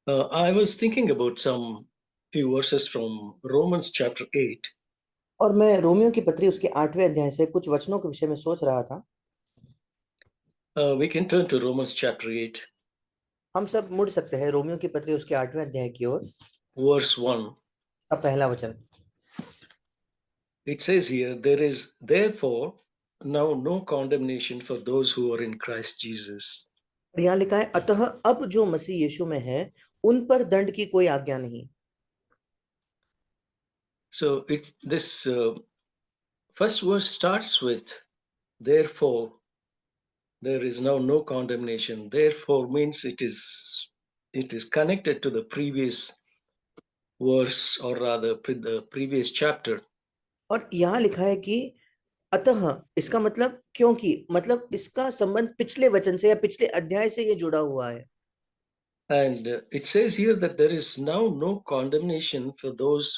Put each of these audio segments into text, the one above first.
I was thinking about some few verses from Romans chapter 8. और मैं Romeo की पत्री उसके 8वें अध्याय से कुछ वचनों के विषय में सोच रहा था। We can turn to Romans chapter 8, हम सब मुड़ सकते हैं रोमियो की पत्री उसके 8वें अध्याय की ओर। verse 1. उसका पहला वचन, It says here, there is therefore now no condemnation for those who are in Christ Jesus. और यहाँ लिखा है, अतः अब जो मसीह यीशु में है उन पर दंड की कोई आज्ञा नहीं। So this first verse starts with, therefore there is now no condemnation. Therefore means it is connected to the previous verse, or rather the previous chapter. और यहाँ लिखा है कि अतः, इसका मतलब क्योंकि, मतलब इसका संबंध पिछले वचन से या पिछले अध्याय से ये जुड़ा हुआ है। And it says here that there is now no condemnation for those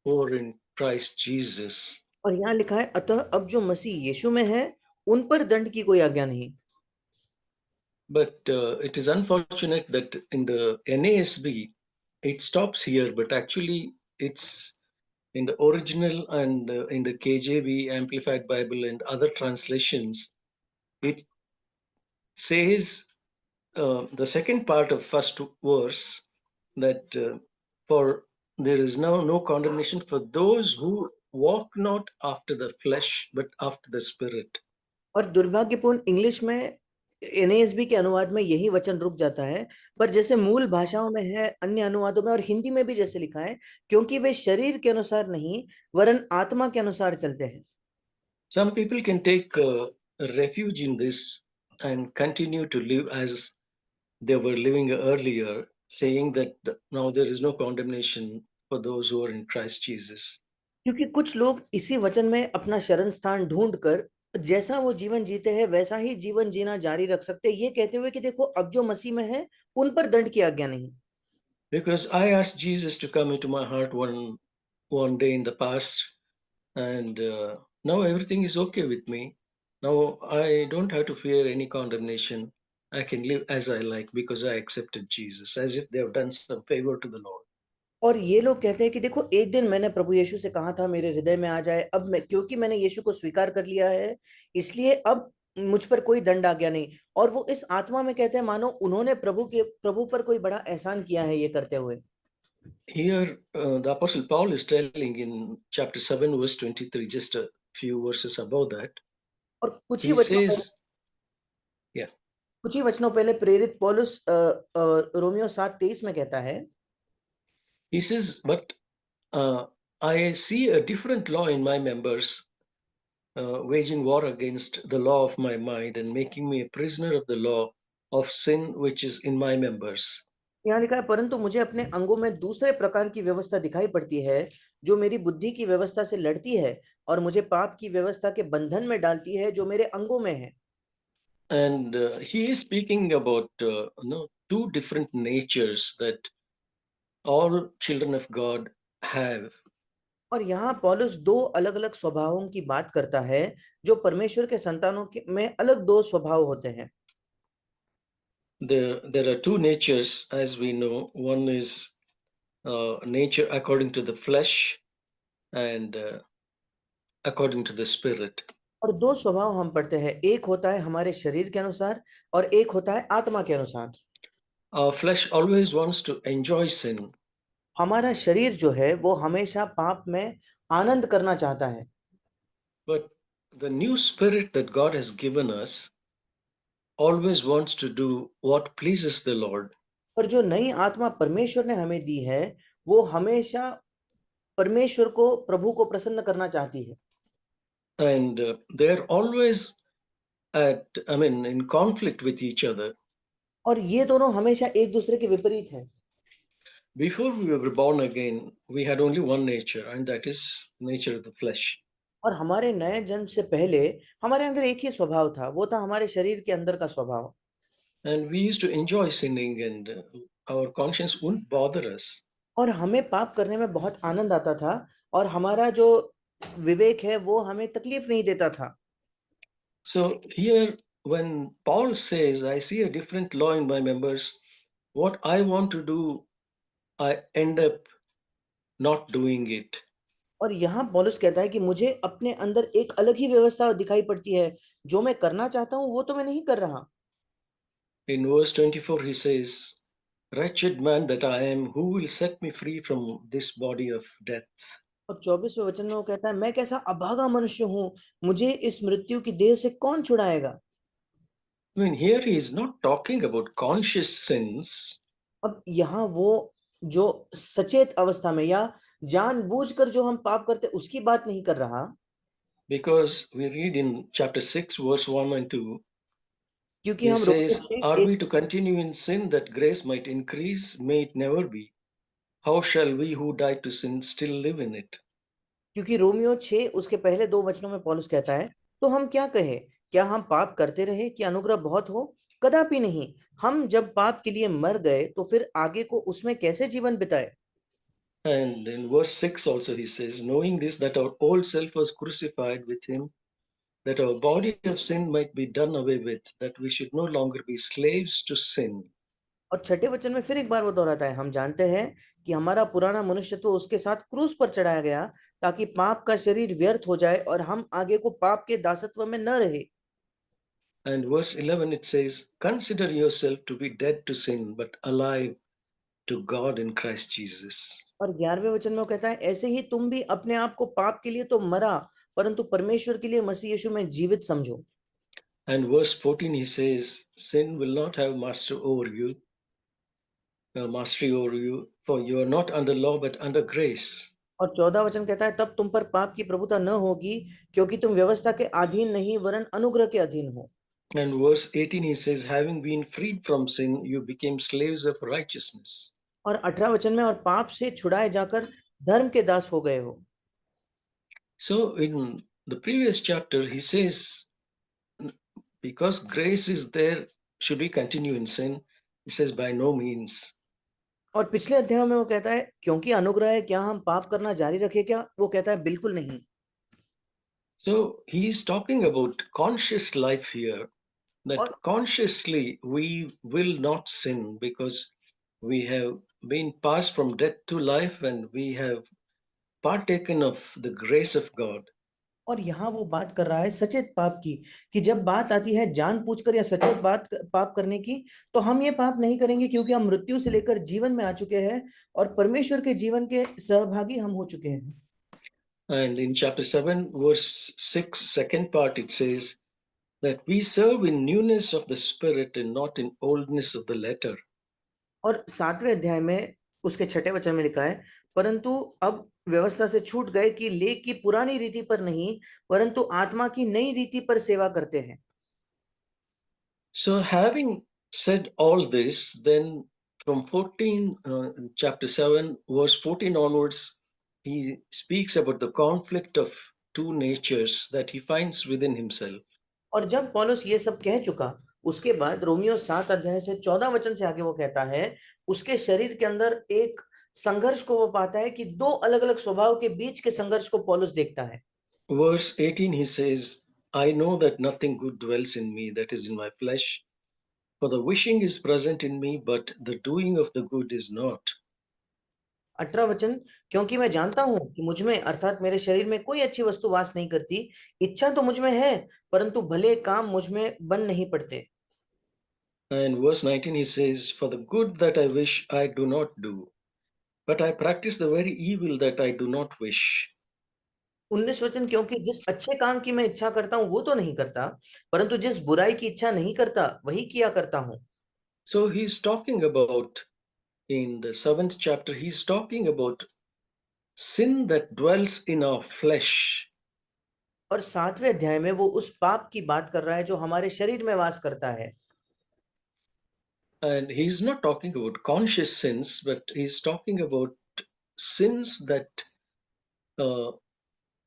who are in Christ Jesus. और यहाँ लिखा है, अतः अब जो मसीह यीशु में है उन पर दंड की कोई आज्ञा नहीं। But it is unfortunate that in the NASB it stops here, but actually it's in the original and in the KJV, Amplified Bible, and other translations, it says the second part of first verse that for there is now no condemnation for those who walk not after the flesh but after the spirit. और दुर्भाग्यपूर्ण English में NSB के अनुवाद में यही वचन रुक जाता है, पर जैसे मूल भाषाओं में है, अन्य अनुवादों में और हिंदी में भी जैसे लिखा है, क्योंकि वे शरीर के अनुसार नहीं वरन आत्मा के अनुसार चलते हैं। Some people can take refuge in this and continue to live as they were living earlier, saying that now there is no condemnation for those who are in Christ Jesus. क्योंकि कुछ लोग इसी वचन में अपना शरण स्थान ढूंढकर जैसा वो जीवन जीते हैं वैसा ही जीवन जीना जारी रख सकते हैं, ये कहते हुए कि देखो अब जो मसीह में है उन पर दंड की आज्ञा नहीं। Because I asked Jesus to come into my heart one day in the past, and now everything is okay with me. Now I don't have to fear any condemnation. I can live as I like because I accepted Jesus, as if they have done some favor to the Lord. और ये लोग कहते हैं कि देखो एक दिन मैंने प्रभु यीशु से कहा था मेरे हृदय में आ जाए, अब मैं क्योंकि मैंने यीशु को स्वीकार कर लिया है इसलिए अब मुझ पर कोई दंड आ गया नहीं। और वो इस आत्मा में कहते हैं मानो उन्होंने प्रभु पर कोई बड़ा एहसान किया है ये करते हुए। Here, the Apostle Paul is telling in chapter 7, verse 23, just a few verses above that. और कुछ ही He वचनों पहले, says, yeah, कुछ ही वचनों पहले प्रेरित पौलुस रोमियो 7:23 में कहता है, he says, but I see a different law in my members, waging war against the law of my mind and making me a prisoner of the law of sin which is in my members. यहाँ लिखा है, परंतु मुझे अपने अंगों में दूसरे प्रकार की व्यवस्था दिखाई पड़ती है जो मेरी बुद्धि की व्यवस्था से लड़ती है और मुझे पाप की व्यवस्था के बंधन में डालती है जो मेरे अंगों में है। And he is speaking about two different natures that all children of God have. और यहाँ पौलुस दो अलग अलग स्वभावों की बात करता है जो परमेश्वर के संतानों के में अलग दो स्वभाव होते हैं। There are two natures, as we know. One is nature according to the flesh and according to the spirit. और दो स्वभाव हम पढ़ते हैं, एक होता है हमारे शरीर के अनुसार और एक होता है आत्मा के अनुसार। Our flesh always wants to enjoy sin, हमारा शरीर जो है वो हमेशा पाप में आनंद करना चाहता है, but the new spirit that God has given us always wants to do what pleases the Lord. पर जो नई आत्मा परमेश्वर ने हमें दी है वो हमेशा परमेश्वर को, प्रभु को प्रसन्न करना चाहती है। And they're always in conflict with each other. और ये दोनों हमेशा एक दूसरे के विपरीत है। Before we were born again, we had only one nature, and that is nature of the flesh. और हमारे नए जन्म से पहले हमारे अंदर एक ही स्वभाव था, वो था हमारे शरीर के अंदर का स्वभाव। And we used to enjoy sinning, and our conscience wouldn't bother us. और हमें पाप करने में बहुत आनंद आता था और हमारा जो विवेक है वो हमें तकलीफ नहीं देता था। So here, when Paul says, I see a different law in my members, what I want to do, I end up not doing it. और यहाँ पौलुस कहता है कि मुझे अपने अंदर एक अलग ही व्यवस्था दिखाई पड़ती है, जो मैं करना चाहता हूँ वो तो मैं नहीं कर रहा। In verse 24, he says, "Wretched man that I am, who will set me free from this body of death?" और 24वें वचन में वो कहता है, मैं कैसा अभागा मनुष्य हूँ, मुझे इस मृत्यु की देह से कौन छुड़ाएगा। I mean, here he is not talking about conscious sins, अब यहाँ वो जो सचेत अवस्था में या जानबूझकर जो हम पाप करते उसकी बात नहीं कर रहा, because we read in chapter 6, verse 1 and 2, क्योंकि he हम रोमियो says, छह "Are एक we to continue in sin that grace might increase? May it never be. How shall we who died to sin still live in it?" क्योंकि Romeo 6 उसके पहले दो वचनों में पौलुस कहता है, तो हम क्या कहें, क्या हम पाप करते रहे कि अनुग्रह बहुत हो? कदापि नहीं। हम जब पाप के लिए मर गए तो फिर आगे को उसमें कैसे जीवन बिताए। And in verse 6 also he says, "Knowing this, that our old self was crucified with him, that our body of sin might be done away with, that we should no longer be slaves to sin." और छठे वचन में फिर एक बार वो दोहराता है, हम जानते हैं कि हमारा पुराना मनुष्यत्व उसके साथ क्रूस पर चढ़ाया गया, ताकि पाप का शरीर व्यर्थ हो जाए और हम आगे को पाप के दासत्व में न रहे। And verse 11 it says, "Consider yourself to be dead to sin, but alive to God in Christ Jesus." और 11वें वचन में वो कहता है, ऐसे ही तुम भी अपने आप को पाप के लिए तो मरा, परंतु परमेश्वर के लिए मसीह यीशु में जीवित समझो। And verse 14 he says, "Sin will not have mastery over you, for you are not under law but under grace." और 14 वचन कहता है, तब तुम पर पाप की प्रभुता न होगी, क्योंकि तुम व्यवस्था के अधीन नहीं वरन अनुग्रह के अधीन हो। And verse 18 he says, "Having been freed from sin, you became slaves of righteousness." और 18 वचन में, और पाप से छुड़ाए जाकर धर्म के दास हो गए हो। So in the previous chapter, he says, because grace is there, should we continue in sin? He says, by no means. और पिछले अध्याय में वो कहता है, क्योंकि अनुग्रह है, क्या हम पाप करना जारी रखें क्या? वो कहता है बिल्कुल नहीं। So he is talking about conscious life here, that और consciously we will not sin because we have been passed from death to life and we have partaken of the grace of God. और यहाँ वो बात कर रहा है सचेत पाप की, कि जब बात आती है जानबूझकर या सचेत पाप करने की, तो हम ये पाप नहीं करेंगे, क्योंकि हम मृत्यु से लेकर जीवन में आ चुके हैं और परमेश्वर के जीवन के सहभागी हम हो चुके हैं। And in chapter 7, verse 6, second part, it says that we serve in newness of the Spirit and not in oldness of the letter. और 7वें अध्याय में उसके छठे वचन में लिखा है, परंतु अब व्यवस्था से छूट गए कि लेख की पुरानी रीति पर नहीं, परंतु आत्मा की नई रीति पर सेवा करते हैं। So, having said all this, then from 14, chapter 7, verse 14 onwards, he speaks about the conflict of two natures that he finds within himself. और जब पौलुस ये सब कह चुका, उसके बाद रोमियो 7 अध्याय से 14 वचन से आगे वो कहता है, उसके शरीर के अंदर एक संघर्ष को वो पाता है, कि दो अलग अलग स्वभाव के बीच के संघर्ष को पौलुस देखता है। Verse 18, he says, "I know that nothing good dwells in me, that is in my flesh. For the wishing is present in me, but the doing of the good is not." 18 वचन, क्योंकि मैं जानता हूं कि मुझ में अर्थात मेरे शरीर में कोई अच्छी वस्तु वास नहीं करती। इच्छा तो मुझ में है, परंतु भले काम मुझ में बन नहीं पड़ते। And verse 19, he says, "For the good that I wish, I do not do, but I practice the very evil that I do not wish." 19 वचन, क्योंकि जिस अच्छे काम की मैं इच्छा करता हूं वो तो नहीं करता, परंतु जिस बुराई की इच्छा नहीं करता वही किया करता हूं। So he's talking about, in the 7th chapter, he's talking about sin that dwells in our flesh. और 7वें अध्याय में वो उस पाप की बात कर रहा है जो हमारे शरीर में वास करता है। And he's not talking about conscious sins, but he's talking about sins that uh,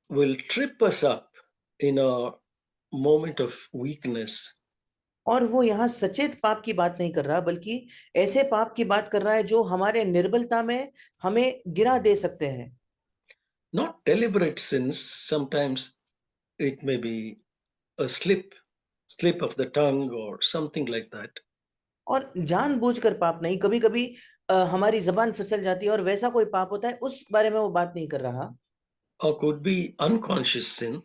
will trip us up in a moment of weakness. और वो यहाँ सचेत पाप की बात नहीं कर रहा, बल्कि ऐसे पाप की बात कर रहा है जो हमारे निर्बलता में हमें गिरा दे सकते हैं। Not deliberate sins, sometimes it may be a slip of the tongue or something like that. और जानबूझकर पाप नहीं, कभी कभी हमारी जबान फिसल जाती है और वैसा कोई पाप होता है, उस बारे में वो बात नहीं कर रहा। or could be unconscious sin,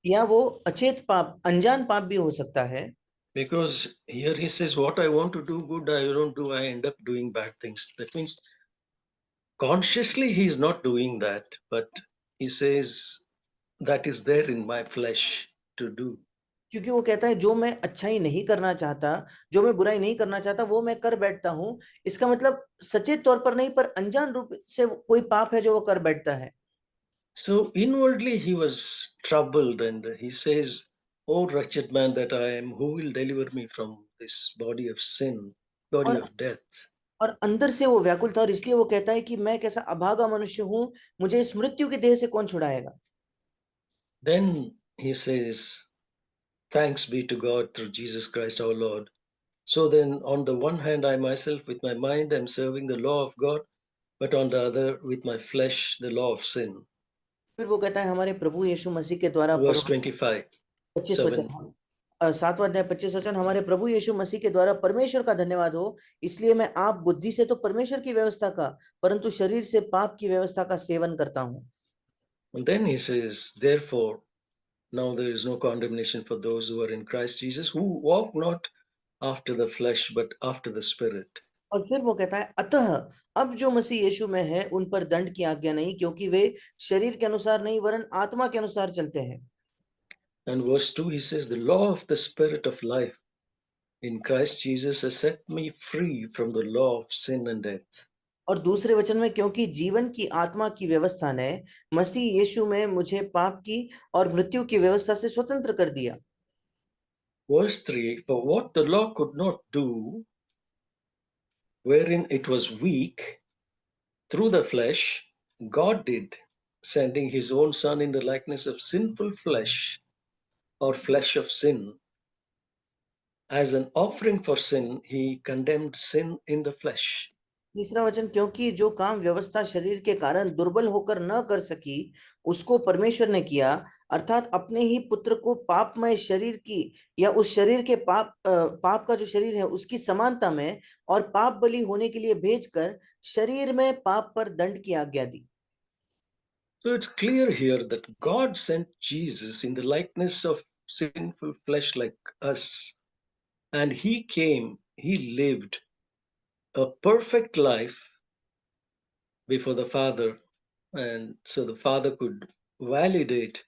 या वो अचेत पाप, अनजान पाप भी हो सकता है। because here he says, what I want to do good, I don't do, I end up doing bad things. That means consciously he is not doing that, but he says, that is there in my flesh to do. क्योंकि वो कहता है जो मैं अच्छाई नहीं करना चाहता, जो मैं बुराई नहीं करना चाहता, वो मैं कर बैठता हूँ। इसका मतलब सचेत तौर पर नहीं, पर अनजान रूप से कोई पाप है जो वो कर बैठता है। So inwardly he was troubled, and he says, oh, wretched man that I am, who will deliver me from this body of sin, body और of death? और अंदर से वो व्याकुल था, और इसलिए वो कहता है कि मैं कैसा अभागा मनुष्य हूँ, मुझे इस मृत्यु की देह से कौन छुड़ाएगा। Then he says, thanks be to God through Jesus Christ our Lord. So then, on the one hand, I myself with my mind am serving the law of God, but on the other, with my flesh, the law of sin. फिर वो कहता है हमारे प्रभु यीशु मसीह के द्वारा Verse 25, 25 7. वचन, 7वां अध्याय 25 वचन, हमारे प्रभु यीशु मसीह के द्वारा परमेश्वर का धन्यवाद हो, इसलिए मैं आप बुद्धि से तो परमेश्वर की व्यवस्था का, परंतु शरीर से पाप की व्यवस्था का सेवन करता हूँ। And then he says, therefore, now there is no condemnation for those who are in Christ Jesus, who walk not after the flesh, but after the Spirit. और फिर वो कहता है अतः अब जो मसीह यीशु में है उन पर दंड की आज्ञा नहीं, क्योंकि वे शरीर के अनुसार नहीं वरन आत्मा के अनुसार चलते हैं। And verse 2, he says, the law of the Spirit of life in Christ Jesus has set me free from the law of sin and death. और दूसरे वचन में, क्योंकि जीवन की आत्मा की व्यवस्था ने मसीह यीशु में मुझे पाप की और मृत्यु की व्यवस्था से स्वतंत्र कर दिया। Verse 3, for what the law could not do, wherein it was weak, through the flesh, God did, sending his own Son in the likeness of sinful flesh, or flesh of sin. As an offering for sin, he condemned sin in the flesh. तीसरा वचन, क्योंकि जो काम व्यवस्था शरीर के कारण दुर्बल होकर न कर सकी, उसको परमेश्वर ने किया, अर्थात अपने ही पुत्र को पापमय शरीर की, या उस शरीर के पाप का जो शरीर है उसकी समानता में और पाप बलि होने के लिए भेजकर शरीर में पाप पर दंड की आज्ञा दी। So it's clear here that God sent Jesus in the likeness of sinful flesh like us. And he came, he lived a perfect life before the Father. And so the Father could validate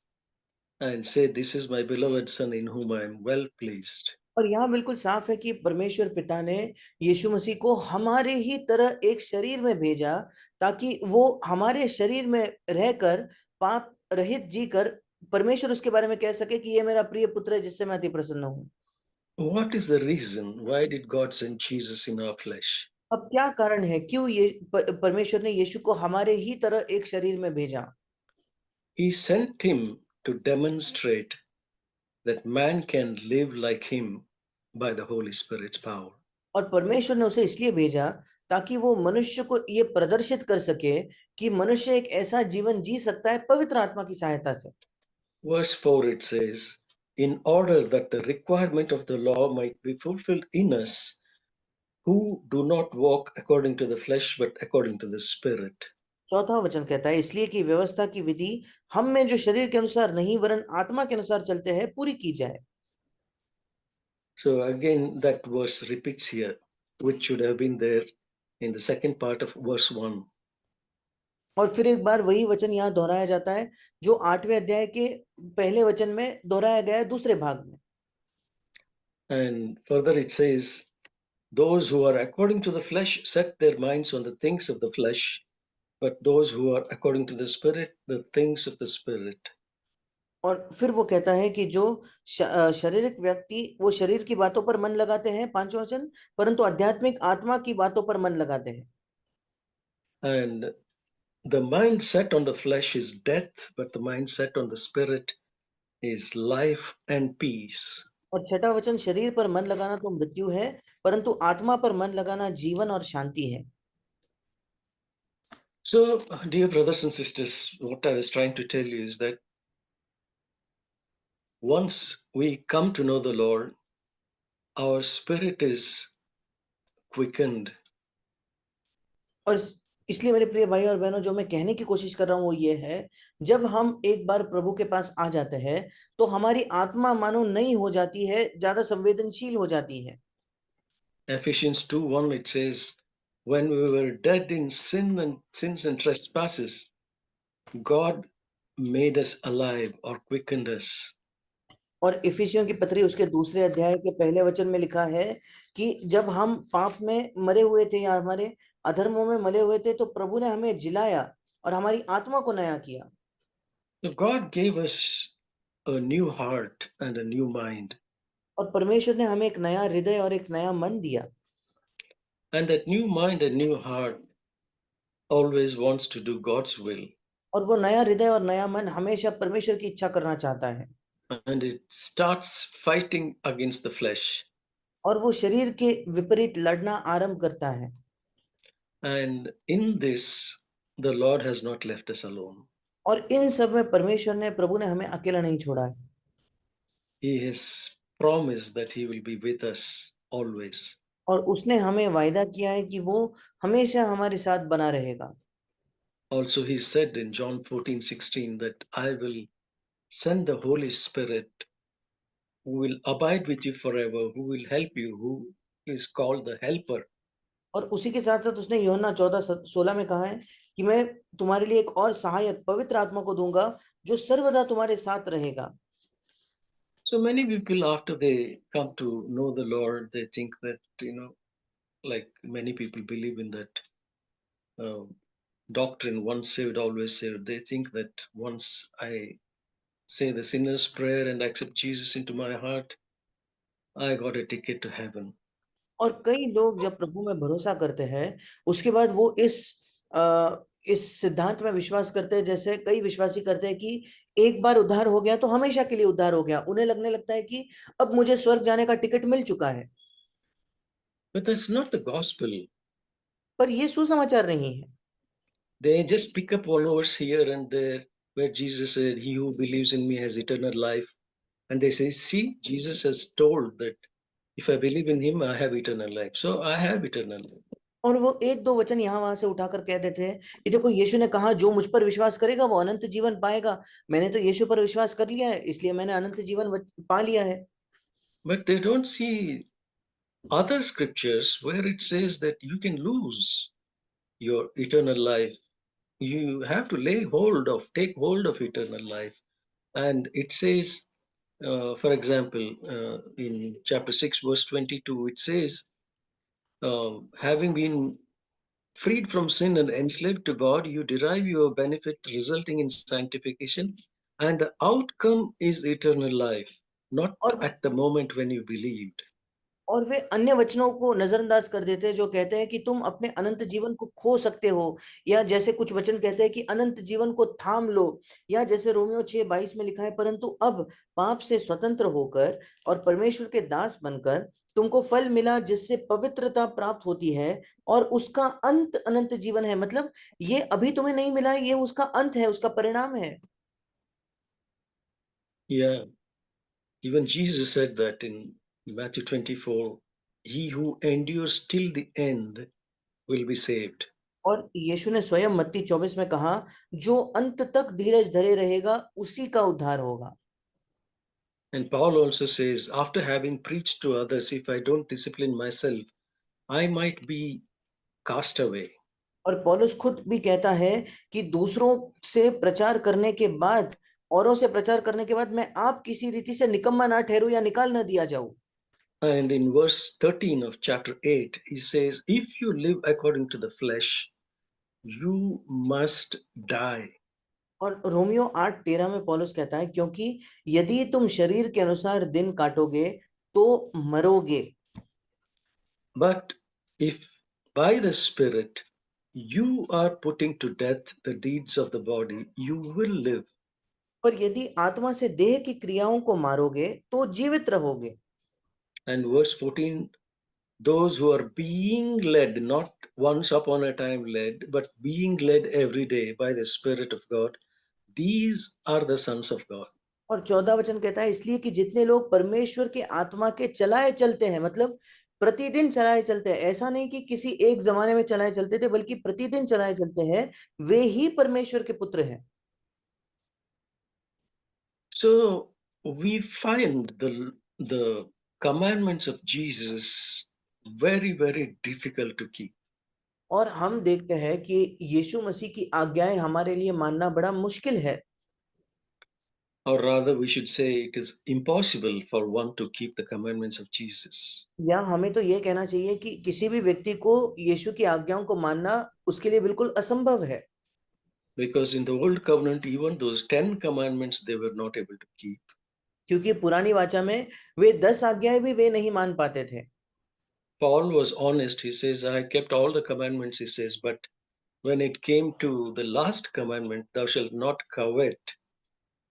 and say, this is my beloved Son in whom I am well pleased. और यहाँ बिल्कुल साफ है कि परमेश्वर पिता ने यीशु मसीह को हमारे ही तरह एक शरीर में भेजा, ताकि वो हमारे शरीर में रहकर पाप रहित जीकर परमेश्वर उसके बारे में कह सके कि ये मेरा प्रिय पुत्र है जिससे मैं अति प्रसन्न हूँ। What is the reason? Why did God send Jesus in our flesh? अब क्या कारण है, क्यों ये परमेश्वर ने यीशु को हमारे ही तरह एक शरीर में भेजा? He sent him to demonstrate that man can live like him by the Holy Spirit's power. और परमेश्वर ने उसे इसलिए भेजा ताकि वो मनुष्य को ये प्रदर्शित कर सके कि मनुष्य एक ऐसा जीवन जी सकता है पवित्र आत्मा की सहायता से। Verse 4 it says, in order that the requirement of the law might be fulfilled in us who do not walk according to the flesh but according to the Spirit. चौथा वचन कहता है, इसलिए कि व्यवस्था की विधि हम में जो शरीर के अनुसार नहीं वरन आत्मा के अनुसार चलते हैं पूरी की जाए। So again, that verse repeats here, which should have been there in the second part of verse 1. और फिर एक बार वही वचन यहाँ दोहराया जाता है जो 8वें अध्याय के पहले वचन में दोहराया गया है दूसरे भाग में। And further it says, those who are according to the flesh set their minds on the things of the flesh, but those who are according to the Spirit, the things of the Spirit. और फिर वो कहता है कि जो शारीरिक व्यक्ति वो शरीर की बातों पर मन लगाते हैं, 5वां वचन, परंतु आध्यात्मिक आत्मा की बातों पर मन लगाते हैं। And the mind set on the flesh is death, but the mind set on the Spirit is life and peace. और छठा वचन, शरीर पर मन लगाना तो मृत्यु है, परंतु आत्मा पर मन लगाना जीवन और शांति है। So, dear brothers and sisters, what I was trying to tell you is that once we come to know the Lord, our spirit is quickened. और इसलिए मेरे प्रिय भाई और बहनों, जो मैं कहने की कोशिश कर रहा हूं वो ये है, जब हम एक बार प्रभु के पास आ जाते हैं तो हमारी आत्मा मानो नई हो जाती है, ज्यादा संवेदनशील हो जाती है। Ephesians 2:1 it says, when we were dead in sins and trespasses, God made us alive or quickened us. और इफिसियों की पत्री उसके दूसरे अध्याय के पहले वचन में लिखा है कि जब हम पाप में मरे हुए थे या हमारे अधर्मों में मरे हुए थे तो प्रभु ने हमें जिलाया और हमारी आत्मा को नया किया। So God gave us a new heart and a new mind. और परमेश्वर ने हमें एक नया हृदय और एक नया मन दिया। And that new mind and new heart always wants to do God's will. और वो नया हृदय और नया मन हमेशा परमेश्वर की इच्छा करना चाहता है। And it starts fighting against the flesh. और वो शरीर के विपरीत लड़ना आरंभ करता है। And in this, the Lord has not left us alone. और इन सब में परमेश्वर ने, प्रभु ने हमें अकेला नहीं छोड़ा है। He has promised that He will be with us always. और उसने हमें वायदा किया है कि वो हमेशा हमारे साथ बना रहेगा। Also, He said in John 14:16 that I will send the Holy Spirit who will abide with you forever, who will help you, who is called the Helper. और उसी के साथ साथ उसने यूहन्ना 14:16 में कहा है कि मैं तुम्हारे लिए एक और सहायक पवित्र आत्मा को दूंगा जो सर्वदा तुम्हारे साथ रहेगा। So many people, after they come to know the Lord, they think that, like many people believe in that uh, doctrine, once saved, always saved. They think that once I say the sinner's prayer and accept Jesus into my heart, I got a ticket to heaven. और कई लोग जब प्रभु में भरोसा करते हैं उसके बाद वो इस सिद्धांत में विश्वास करते हैं, जैसे कई विश्वासी करते हैं कि एक बार उद्धार हो गया तो हमेशा के लिए उद्धार हो गया। उन्हें लगने लगता है कि अब मुझे स्वर्ग जाने का टिकट मिल चुका है। But that's not the gospel. पर ये सुसमाचार नहीं है। They just pick up followers here and there where Jesus said, he who believes in me has eternal life. And they say, see, Jesus has told that if I believe in him, I have eternal life. So I have eternal life. और वो एक दो वचन यहाँ वहां से उठाकर कह देते हैं कि देखो यीशु ने कहा जो मुझ पर विश्वास करेगा वो अनंत जीवन पाएगा। मैंने तो यीशु पर विश्वास कर लिया है इसलिए मैंने अनंत जीवन पा लिया है। But they don't see other scriptures where it says that you can lose your eternal life. You have to take hold of eternal life. And it says, for example, in chapter 6, verse 22, it says, having been freed from sin and enslaved to God, you derive your benefit resulting in sanctification, and the outcome is eternal life, not और at the moment when you believed. और वे अन्य वचनों को नजरअंदाज कर देते हैं जो कहते हैं कि तुम अपने अनंत जीवन को खो सकते हो, या जैसे कुछ वचन कहते हैं कि अनंत जीवन को थाम लो, या जैसे रोमियो 6:22 में लिखा है परंतु अब पाप से स्वतंत्र होकर और परमेश्वर के दास बनकर तुमको फल मिला जिससे पवित्रता प्राप्त होती है और उसका अंत अनंत जीवन है। मतलब ये अभी तुम्हें नहीं मिला, ये उसका अंत है, उसका परिणाम है। Yeah, even Jesus said that in Matthew 24, he who endures till the end will be saved. और यीशु ने स्वयं मत्ती 24 में कहा जो अंत तक धीरज धरे रहेगा उसी का उद्धार होगा। And Paul also says, after having preached to others, if I don't discipline myself, I might be cast away. और पौलुस खुद भी कहता है कि दूसरों से प्रचार करने के बाद, औरों से प्रचार करने के बाद मैं आप किसी रीति से निकम्मा ना ठहरूं या निकाल ना दिया जाऊं। And in verse 13 of chapter 8, he says, if you live according to the flesh, you must die. और रोमियो 8:13 में पौलुस कहता है क्योंकि यदि तुम शरीर के अनुसार दिन काटोगे तो मरोगे, But if by the Spirit you are putting to death the deeds of the body, you will live. पर यदि आत्मा से देह की क्रियाओं को मारोगे तो जीवित रहोगे। And verse 14, those who are being led, not once upon a time led, but being led every day by the Spirit of God, these are the sons of God. और 14 वचन कहता है इसलिए कि जितने लोग परमेश्वर के आत्मा के चलाए चलते हैं, मतलब प्रतिदिन चलाए चलते हैं। ऐसा नहीं कि किसी एक जमाने में चलाए चलते थे, बल्कि प्रतिदिन चलाए चलते हैं। वे ही परमेश्वर के पुत्र हैं। So we find the commandments of Jesus very, very difficult to keep. और हम देखते हैं कि यीशु मसीह की आज्ञाएं हमारे लिए मानना बड़ा मुश्किल है। Or rather, we should say it is impossible for one to keep the commandments of Jesus. या हमें तो ये कहना चाहिए कि किसी भी व्यक्ति को यीशु की आज्ञाओं को मानना उसके लिए बिल्कुल असंभव है। Because in the old covenant, even those 10 commandments they were not able to keep. क्योंकि पुरानी वाचा में वे 10 आज्ञाएं भी वे नहीं मान पाते थे। Paul was honest. He says, I kept all the commandments, he says, but when it came to the last commandment, thou shalt not covet,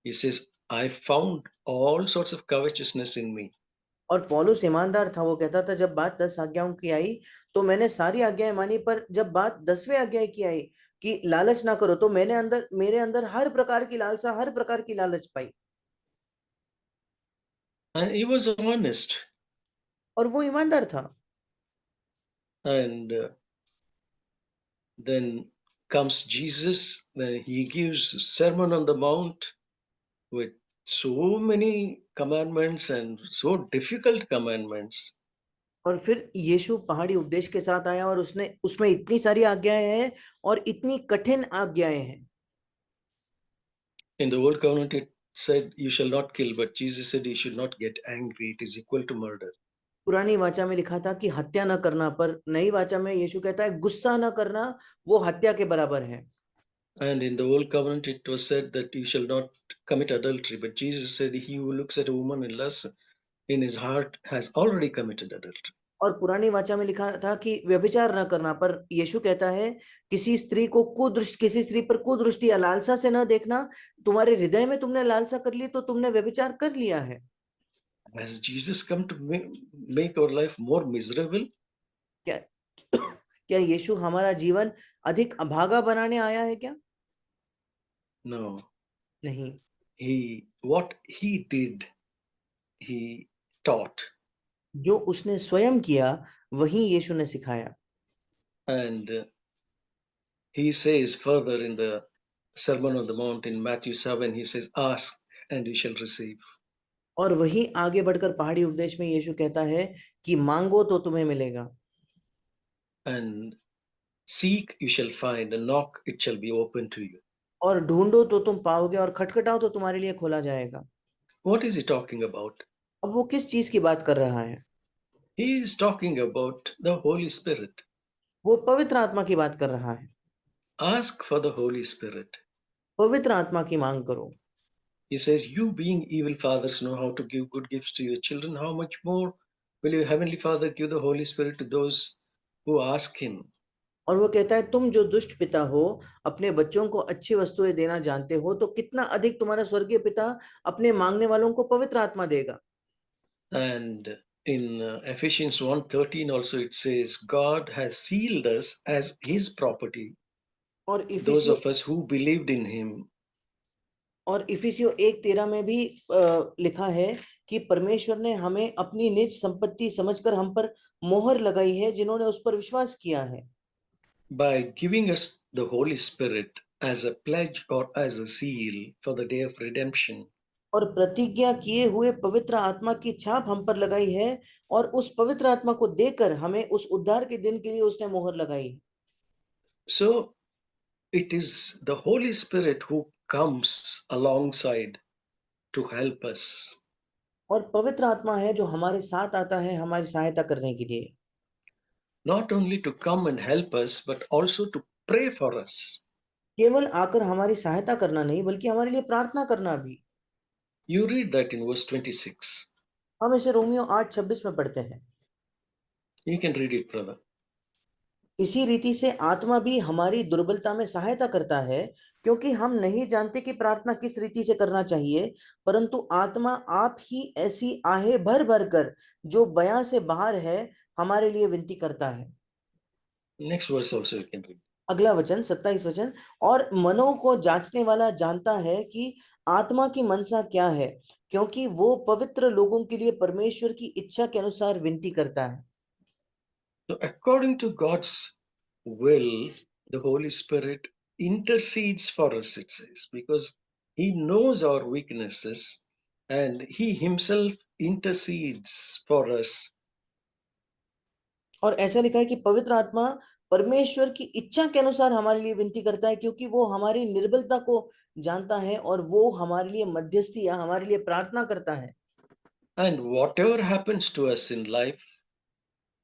he says, I found all sorts of covetousness in me. और पौलुस ईमानदार था, वो कहता था जब बात 10 आज्ञाओं की आई तो मैंने सारी आज्ञाएं मानी, पर जब बात 10वें अध्याय की आई कि लालच ना करो, तो मेरे अंदर हर प्रकार की लालसा, हर प्रकार की लालच पाई। And he was honest. और वो ईमानदार था। And then comes Jesus, then he gives a Sermon on the Mount with so many commandments and so difficult commandments. और फिर यीशु पहाड़ी उपदेश के साथ आया और उसने उसमें इतनी सारी आज्ञाएं हैं और इतनी कठिन आज्ञाएं हैं। In the old covenant, it said, you shall not kill, but Jesus said, you should not get angry. It is equal to murder. पुरानी वाचा में लिखा था कि हत्या न करना, पर नई वाचा में यीशु कहता है गुस्सा न करना वो हत्या के बराबर है। And in the old covenant, it was said that you shall not commit adultery. But Jesus said, he who looks at a woman and lusts in his heart has already committed adultery. और पुरानी वाचा में लिखा था कि व्यभिचार न करना, पर यीशु कहता है किसी स्त्री पर कुदृष्टि या लालसा से न देखना। तुम्हारे हृदय में तुमने लालसा कर ली तो तुमने व्यभिचार कर लिया है। Has Jesus come to make our life more miserable? क्या क्या यीशु हमारा जीवन अधिक अभागा बनाने आया है क्या? No. नहीं। What he did, he taught. जो उसने स्वयं किया वही यीशु ने सिखाया। And he says further in the Sermon on the Mount in Matthew 7, he says, ask and you shall receive. और वही आगे बढ़कर पहाड़ी उपदेश में यीशु कहता है कि मांगो तो तुम्हें मिलेगा, And seek you shall find, and knock it shall be open to you. और ढूंढो तो तुम पाओगे, और खटखटाओ तो तुम्हारे लिए खोला जाएगा। What is he talking about? अब वो किस चीज की बात कर रहा है? He is talking about the Holy Spirit. वो पवित्र आत्मा की बात कर रहा है। Ask for the Holy Spirit. पवित्र आत्मा की मांग करो। He says, you being evil fathers know how to give good gifts to your children. How much more will your Heavenly Father give the Holy Spirit to those who ask him? और वो कहता है तुम जो दुष्ट पिता हो, अपने बच्चों को अच्छी वस्तुएं देना जानते हो, तो कितना अधिक तुम्हारा स्वर्गीय पिता अपने मांगने वालों को पवित्र आत्मा देगा। And in Ephesians 1:13 also it says, God has sealed us as his property, और those इफिसियो of us who believed in him. और इफिसियो 1:13 में भी लिखा है कि परमेश्वर ने हमें अपनी निज संपत्ति समझकर हम पर मोहर लगाई है, जिन्होंने उस पर विश्वास किया है। By giving us the Holy Spirit as a pledge or as a seal for the day of redemption. और प्रतिज्ञा किए हुए पवित्र आत्मा की छाप हम पर लगाई है, और उस पवित्र आत्मा को देकर हमें उस उद्धार के दिन के लिए उसने मोहर लगाई। So it is the Holy Spirit who comes alongside to help us. और पवित्र आत्मा है जो हमारे साथ आता है हमारी सहायता करने के लिए। Not only to come and help us, but also to pray for us. केवल आकर हमारी सहायता करना नहीं, बल्कि हमारे लिए प्रार्थना करना भी। You read that in verse 26. हम इसे रोमियो 8:26 में पढ़ते हैं। You can read it, brother. इसी रीति से आत्मा भी हमारी दुर्बलता में सहायता करता है, क्योंकि हम नहीं जानते कि प्रार्थना किस रीति से करना चाहिए, परंतु आत्मा आप ही ऐसी आहें भर भर कर जो बयां से बाहर है हमारे लिए विनती करता है। Next verse also you can read. अगला वचन 27 वचन, और मनों को जांचने वाला जानता है कि आत्मा की मनसा क्या है, क्योंकि वो पवित्र लोगों के लिए परमेश्वर की इच्छा के अनुसार विनती करता है। So according to God's will, the Holy Spirit intercedes for us, it says, because he knows our weaknesses and he himself intercedes for us. और ऐसा लिखा है कि पवित्र आत्मा परमेश्वर की इच्छा के अनुसार हमारे लिए विनती करता है, क्योंकि वो हमारी निर्बलता को जानता है और वो हमारे लिए मध्यस्थी या हमारे लिए प्रार्थना करता है। And whatever happens to us in life,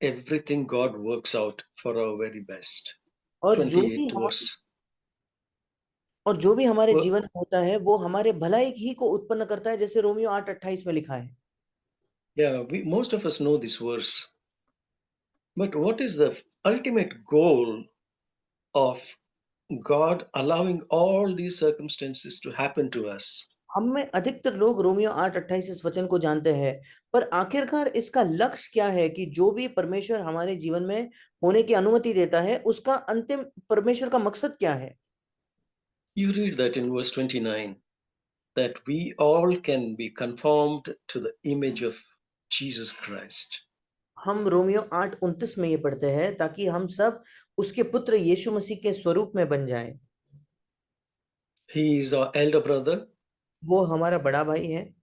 everything God works out for our very best. और जो भी 28th हमारे verse. और जो भी हमारे Well, जीवन में होता है वो हमारे भलाई ही को उत्पन्न करता है, जैसे रोमियो 8:28 में लिखा है। yeah, most of us know this verse. But what is the ultimate goal of God allowing all these circumstances to happen to us? हम में अधिकतर लोग रोमियो 8:28 इस वचन को जानते हैं, पर आखिरकार इसका लक्ष्य क्या है कि जो भी परमेश्वर हमारे जीवन में होने की अनुमति देता है उसका अंतिम परमेश्वर का मकसद क्या है? You read that in verse 29 that we all can be conformed to the image of Jesus Christ. हम रोमियो 8:29 में ये पढ़ते हैं ताकि हम सब उसके पुत्र यीशु मसीह के स्वरूप में बन जाएं। He is our elder brother, वो हमारा बड़ा भाई है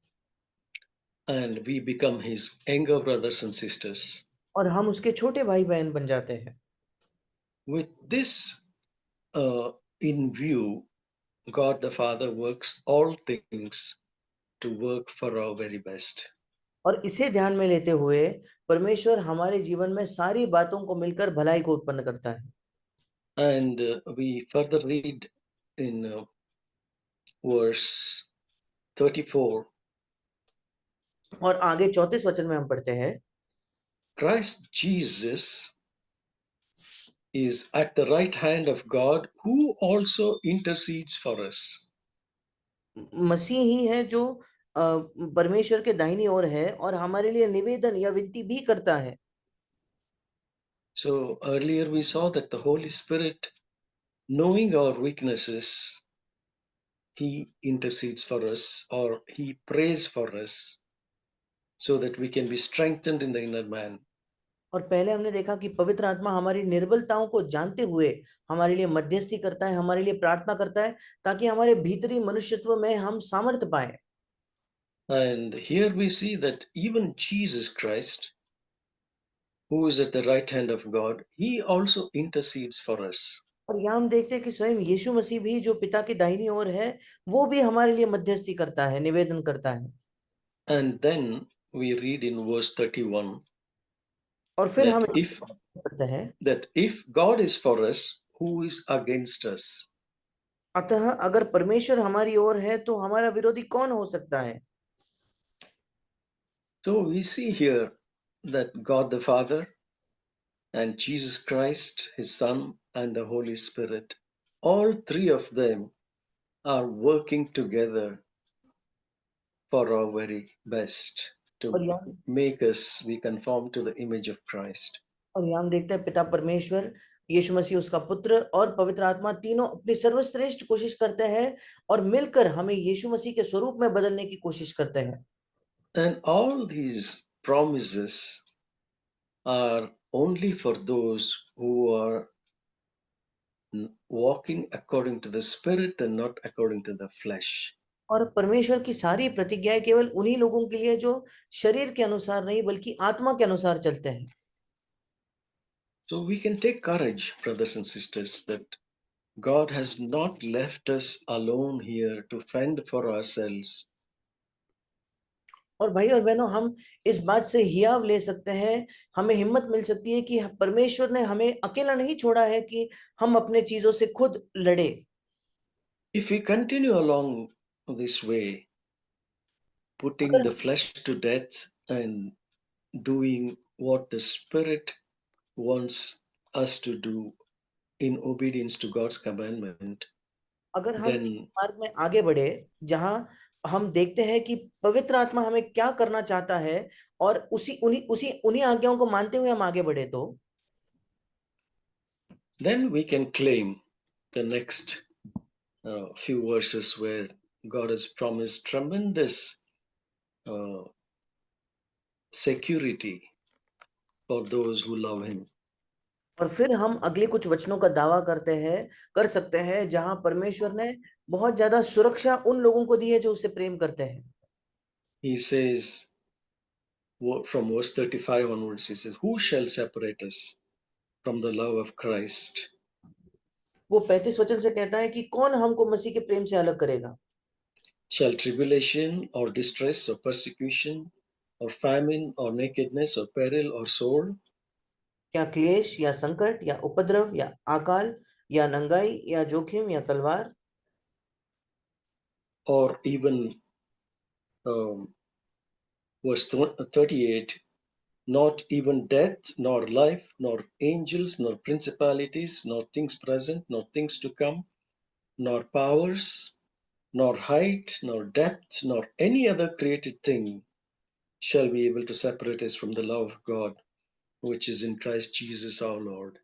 and we become his younger brothers and sisters. और हम उसके छोटे भाई बहन बन जाते हैं। With this in view, God the Father works all things to work for our very best. और इसे ध्यान में लेते हुए परमेश्वर हमारे जीवन में सारी बातों को मिलकर भलाई को उत्पन्न करता है। And we further read in verse 34, और आगे 34 वचन में हम पढ़ते हैं, Christ Jesus is at the right hand of God, who also intercedes for us. मसीह ही है जो परमेश्वर के दाहिनी ओर है और हमारे लिए निवेदन या विनती भी करता है। So earlier we saw that the Holy Spirit, knowing our weaknesses, he intercedes for us or he prays for us so that we can be strengthened in the inner man. और पहले हमने देखा कि पवित्र आत्मा हमारी निर्बलताओं को जानते हुए हमारे लिए मध्यस्थी करता है, हमारे लिए प्रार्थना करता है, ताकि हमारे भीतरी मनुष्यत्व में हम सामर्थ्य पाए। And here we see that even Jesus Christ, who is at the right hand of God, he also intercedes for us. और यहाँ हम देखते हैं कि स्वयं यीशु मसीह भी जो पिता की दाहिनी ओर है वो भी हमारे लिए मध्यस्थी करता है, निवेदन करता है। And then we read in verse 31 और फिर हम that पढ़ते हैं, if God is for us, who is against us? अतः अगर परमेश्वर हमारी ओर है तो हमारा विरोधी कौन हो सकता है? So we see here that God the Father and Jesus Christ, his Son, and the Holy Spirit, all three of them are working together for our very best to और यहाँ make us be conformed to the image of Christ. और यहाँ हम देखते हैं पिता परमेश्वर, यीशु मसीह उसका पुत्र और पवित्र आत्मा तीनों अपनी सर्वश्रेष्ठ कोशिश करते हैं और मिलकर हमें यीशु मसीह के स्वरूप में बदलने की कोशिश करते हैं। And all these promises are only for those who are walking according to the Spirit and not according to the flesh. और परमेश्वर की सारी प्रतिज्ञाएं केवल उन्हीं लोगों के लिए जो शरीर के अनुसार नहीं बल्कि आत्मा के अनुसार चलते हैं। So we can take courage, brothers and sisters, that God has not left us alone here to fend for ourselves. और भाई और बहनों, हम इस बात से हियाव ले सकते हैं, हमें हिम्मत मिल सकती है कि परमेश्वर ने हमें अकेला नहीं छोड़ा है कि हम अपने चीजों से खुद लड़े। If we continue along this way, putting अगर the flesh to death and doing what the Spirit wants us to do in obedience to God's commandment, अगर हम इस then मार्ग में आगे बढ़े जहां हम देखते हैं कि पवित्र आत्मा हमें क्या करना चाहता है और उन्हीं आज्ञाओं को मानते हुए हम आगे बढ़े, तो we can claim the next few verses where God has promised tremendous uh, security for those who love Him. और फिर हम अगले कुछ वचनों का दावा कर सकते हैं जहां परमेश्वर ने बहुत ज्यादा सुरक्षा उन लोगों को दी है जो उससे प्रेम करते हैं। He says, from verse 35 onwards, he says, who shall separate us from the love of Christ? वो 35 वचन से कहता है कि कौन हमको मसीह के प्रेम से अलग करेगा? Shall tribulation or distress or persecution or famine or nakedness or peril or sword? क्या क्लेश या संकट या उपद्रव या अकाल या नंगाई या जोखिम या तलवार? Or even verse 38, not even death, nor life, nor angels, nor principalities, nor things present, nor things to come, nor powers, nor height, nor depth, nor any other created thing shall be able to separate us from the love of God, which is in Christ Jesus our Lord.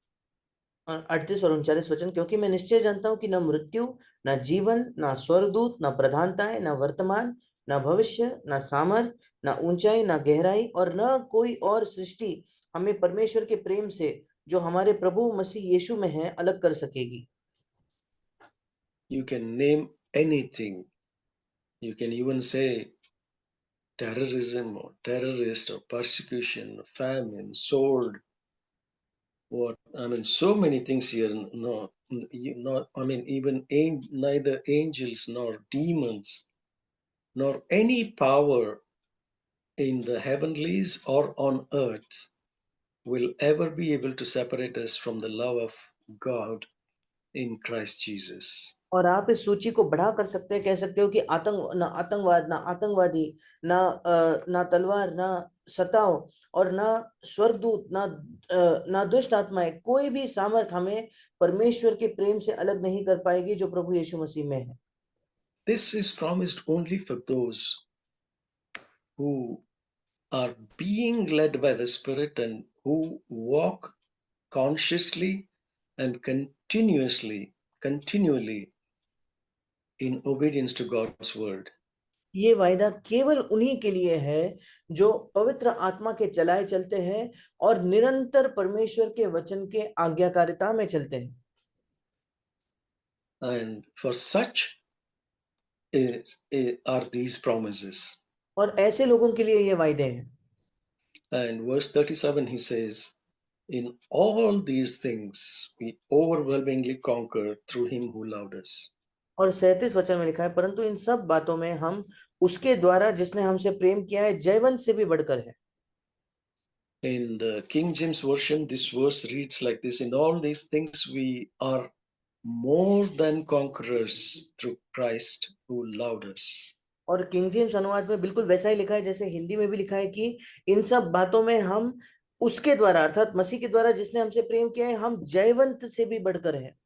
38 और 39 वचन, क्योंकि मैं निश्चय जानता हूं कि न मृत्यु, न जीवन, न स्वर्गदूत, न प्रधानताएं, न वर्तमान, न भविष्य, न सामर्थ, न ऊंचाई, न गहराई और न कोई और सृष्टि हमें परमेश्वर के प्रेम से जो हमारे प्रभु मसीह यीशु में है अलग कर सकेगी। You can name anything. You can even say terrorism or terrorist or persecution, famine, sword. What I mean, so many things here. No, not. I mean, even neither angels nor demons nor any power in the heavenlies or on earth will ever be able to separate us from the love of God in Christ Jesus. और आप इस सूची को बढ़ा कर सकते हैं, कह सकते हो कि आतंकवाद, ना आतंकवादी, ना तलवार, ना सताव और ना स्वर्गदूत, ना दुष्ट आत्माएं, कोई भी सामर्थ हमें परमेश्वर के प्रेम से अलग नहीं कर पाएगी जो प्रभु यीशु मसीह में है। This is promised only for those who are being led by the Spirit and who walk consciously and continually in obedience to God's word. ये वायदा केवल उन्हीं के लिए है जो पवित्र आत्मा के चलाए चलते हैं और निरंतर परमेश्वर के वचन के आज्ञाकारिता में चलते हैं। And for such are these promises. और ऐसे लोगों के लिए ये वायदे हैं। And verse 37, he says, in all these things we overwhelmingly conquer through him who loved us. और 37 वचन में लिखा है, परंतु इन सब बातों में हम उसके द्वारा जिसने हमसे प्रेम किया है जयवंत से भी बढ़कर है। In the King James Version, this verse reads like this: in all these things we are more than conquerors through Christ who loved us. और किंग जेम्स अनुवाद में बिल्कुल वैसा ही लिखा है जैसे हिंदी में भी लिखा है कि इन सब बातों में हम उसके द्वारा अर्थात मसीह के द्वारा जिसने हमसे प्रेम किया है हम जयवंत से भी बढ़कर है।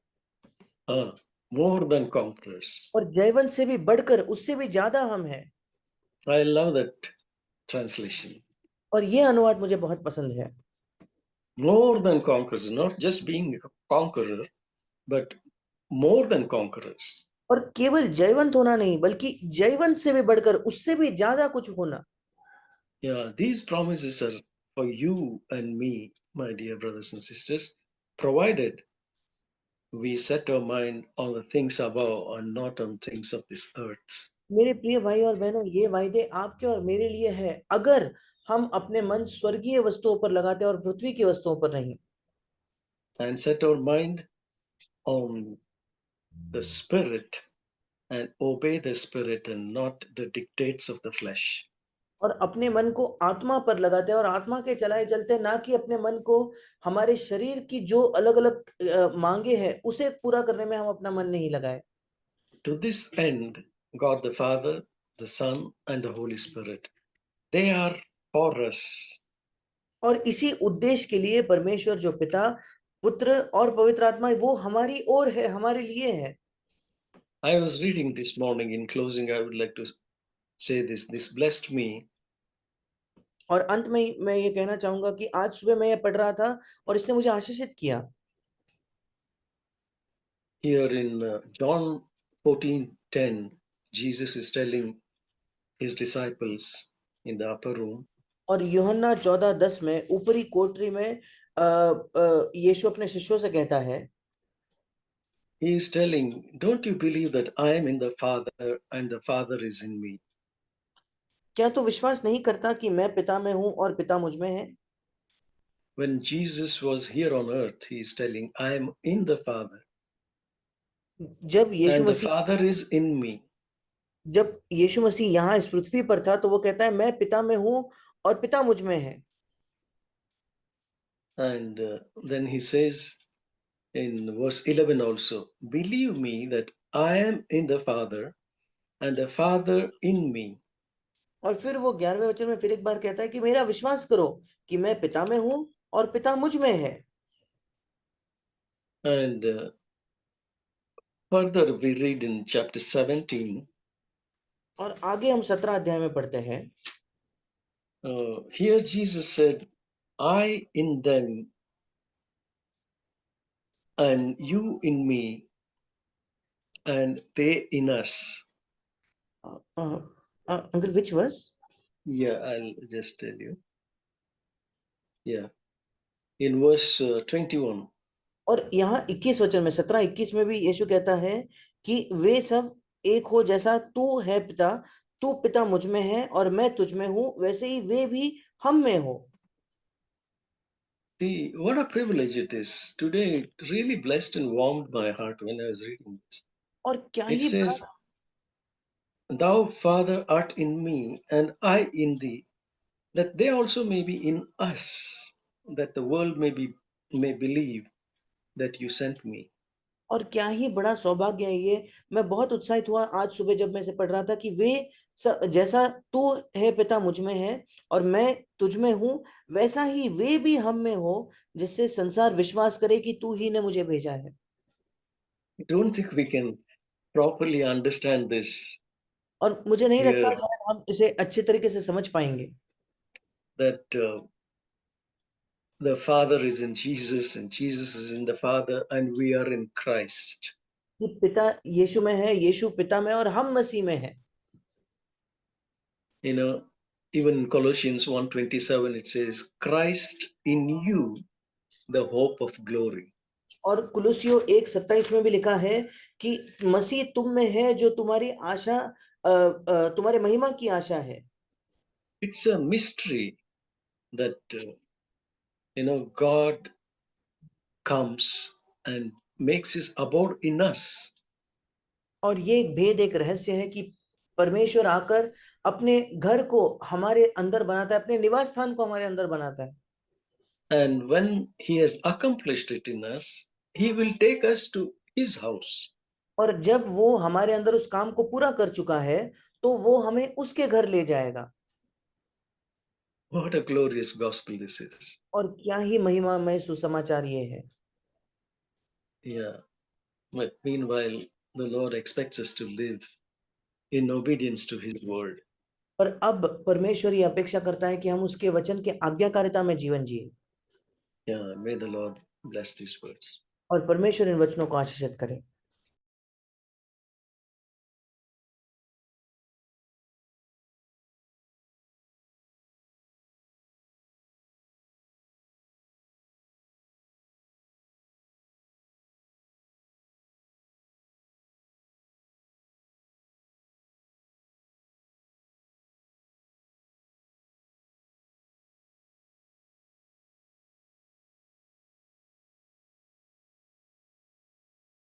More than conquerors. और जयवंत से भी बढ़कर, उससे भी ज्यादा हम हैं। I love that translation. और ये अनुवाद मुझे बहुत पसंद है। More than conquerors, not just being a conqueror, but more than conquerors. और केवल जयवंत होना नहीं बल्कि जयवंत से भी बढ़कर, उससे भी ज्यादा कुछ होना। Yeah, these promises are for you and me, my dear brothers and sisters, provided we set our mind on the things above and not on things of this earth. मेरे प्रिय भाई और बहनों, ये वायदे आपके और मेरे लिए है अगर हम अपने मन स्वर्गीय वस्तुओं पर लगाते हैं और पृथ्वी की वस्तुओं पर नहीं। And set our mind on the Spirit and obey the Spirit and not the dictates of the flesh. और अपने मन को आत्मा पर लगाते हैं और आत्मा के चलाए चलते हैं, ना कि अपने मन को हमारे शरीर की जो अलग अलग मांगे हैं उसे पूरा करने में हम अपना मन नहीं लगाए। To this end, God the Father, the Son, and the Holy Spirit, they are for us. और इसी उद्देश्य के लिए परमेश्वर जो पिता, पुत्र और पवित्र आत्मा है, वो हमारी ओर है, हमारे लिए है। I was reading this morning. In closing, I would like to say this. This blessed me. और अंत में मैं ये कहना चाहूंगा कि आज सुबह मैं ये पढ़ रहा था और इसने मुझे आशीषित किया। Here in John 14:10, Jesus is telling his disciples in the upper room, और यूहन्ना 14:10 में ऊपरी कोठरी में यीशु अपने शिष्यों से कहता है, He is telling, don't you believe that I am in the Father and the Father is in me? क्या तू विश्वास नहीं करता कि मैं पिता में हूं और पिता मुझ में है? When Jesus was here on earth, he is telling, I am in the Father जब यीशु and the Masih Father is in me. जब यीशु मसीह यहाँ इस पृथ्वी पर था तो वो कहता है मैं पिता में हूँ और पिता मुझ में है। And then he says in verse 11 also, believe me that I am in the Father and the Father in me. और फिर वो 11वें वचन में फिर एक बार कहता है कि मेरा विश्वास करो कि मैं पिता में हूँ और पिता मुझ में है। And further, we read in chapter 17, और आगे हम 17 अध्याय में पढ़ते हैं, here Jesus said, I in them and you in me and they in us. Uncle which worse? Yeah, I'll just tell you. Yeah, in verse 21. और यहाँ 21 वचन में 17-21 में भी यीशु कहता है कि वे सब एक हो, जैसा तू है पिता, तू पिता मुझ में है और मैं तुझ में हूँ, वैसे ही वे भी हम में हो। See, what a privilege it is. Today, it really blessed and warmed my heart when I was reading this. और क्या It ही बड़ा, says, thou, Father, art in me, and I in thee, that they also may be in us, that the world may believe that you sent me. और क्या ही बड़ा सौभाग्य है ये। मैं बहुत उत्साहित हुआ आज सुबह जब मैं इसे पढ़ रहा था कि वे जैसा तू है पिता मुझ में है और मैं तुझ में हूं, वैसा ही वे भी हम में हो, जिससे संसार विश्वास करे कि तू ही ने मुझे भेजा है। I don't think we can properly understand this और मुझे नहीं लगता here, शायद हम इसे अच्छे तरीके से समझ पाएंगे that the Father is in Jesus and Jesus is in the Father and we are in Christ. कि पिता यीशु में है, यीशु पिता में और हम मसीह में है। You know, even in Colossians 1:27 it says, Christ in you, the hope of glory. और कुलुसियो 1:27 में भी लिखा है कि मसीह तुम में है जो तुम्हारी आशा, तुम्हारे महिमा की आशा है। It's a mystery that, God comes and makes his abode in us. और ये एक भेद, एक रहस्य है कि परमेश्वर आकर अपने घर को हमारे अंदर बनाता है, अपने निवास स्थान को हमारे अंदर बनाता है। And when he has accomplished it in us, he will take us to his house. और जब वो हमारे अंदर उस काम को पूरा कर चुका है तो वो हमें उसके घर ले जाएगा। What a glorious gospel this is. और क्या ही महिमामय सुसमाचार ये है। Yeah. But meanwhile, the Lord expects us to live in obedience to his word. पर अब परमेश्वर ये अपेक्षा करता है कि हम उसके वचन के आज्ञाकारिता में जीवन जिए। Yeah, may the Lord bless these words. और परमेश्वर इन वचनों को आशीषित करे।